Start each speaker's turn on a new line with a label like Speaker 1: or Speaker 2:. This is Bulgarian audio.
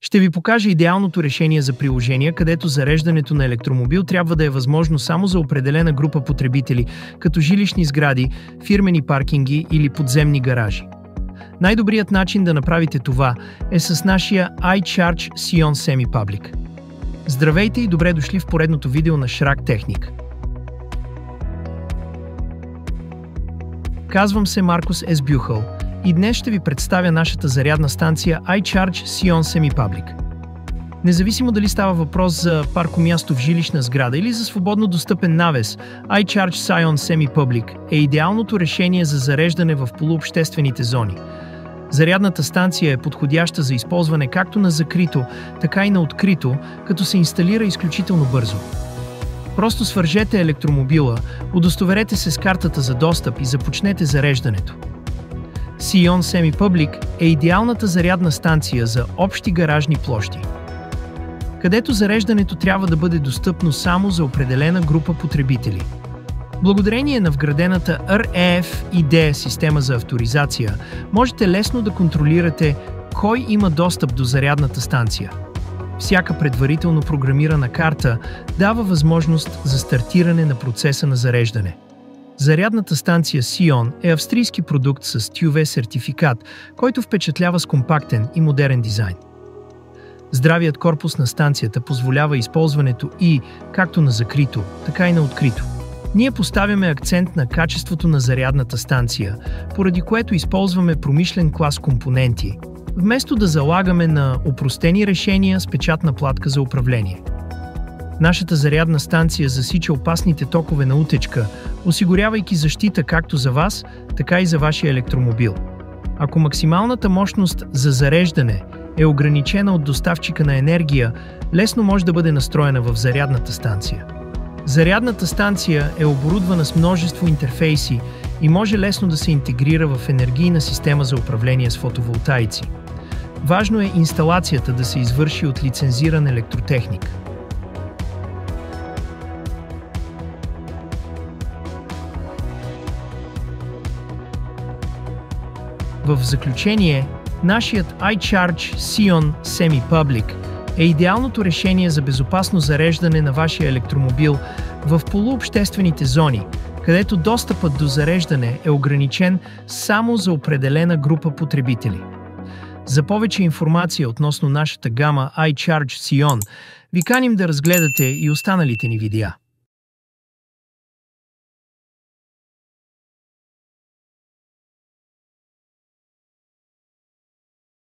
Speaker 1: Ще ви покажа идеалното решение за приложения, където зареждането на електромобил трябва да е възможно само за определена група потребители, като жилищни сгради, фирмени паркинги или подземни гаражи. Най-добрият начин да направите това е с нашия iCharge Sion Semi-Public. Здравейте и добре дошли в поредното видео на Шрак Техник. Казвам се Маркус С. Бюхъл и днес ще ви представя нашата зарядна станция iCharge Sion Semi-Public. Независимо дали става въпрос за паркомясто в жилищна сграда или за свободно достъпен навес, iCharge Sion Semi-Public е идеалното решение за зареждане в полуобществените зони. Зарядната станция е подходяща за използване както на закрито, така и на открито, като се инсталира изключително бързо. Просто свържете електромобила, удостоверете се с картата за достъп и започнете зареждането. Sion Semi-Public е идеалната зарядна станция за общи гаражни площи, където зареждането трябва да бъде достъпно само за определена група потребители. Благодарение на вградената RFID система за авторизация, можете лесно да контролирате кой има достъп до зарядната станция. Всяка предварително програмирана карта дава възможност за стартиране на процеса на зареждане. Зарядната станция Sion е австрийски продукт с TÜV сертификат, който впечатлява с компактен и модерен дизайн. Здравият корпус на станцията позволява използването и както на закрито, така и на открито. Ние поставяме акцент на качеството на зарядната станция, поради което използваме промишлен клас компоненти, вместо да залагаме на опростени решения с печатна платка за управление. Нашата зарядна станция засича опасните токове на утечка, осигурявайки защита както за вас, така и за вашия електромобил. Ако максималната мощност за зареждане е ограничена от доставчика на енергия, лесно може да бъде настроена в зарядната станция. Зарядната станция е оборудвана с множество интерфейси и може лесно да се интегрира в енергийна система за управление с фотоволтаици. Важно е инсталацията да се извърши от лицензиран електротехник. В заключение, нашият iCharge Sion Semi-Public е идеалното решение за безопасно зареждане на вашия електромобил в полуобществените зони, където достъпът до зареждане е ограничен само за определена група потребители. За повече информация относно нашата гама iCharge Sion, ви каним да разгледате и останалите ни видеа.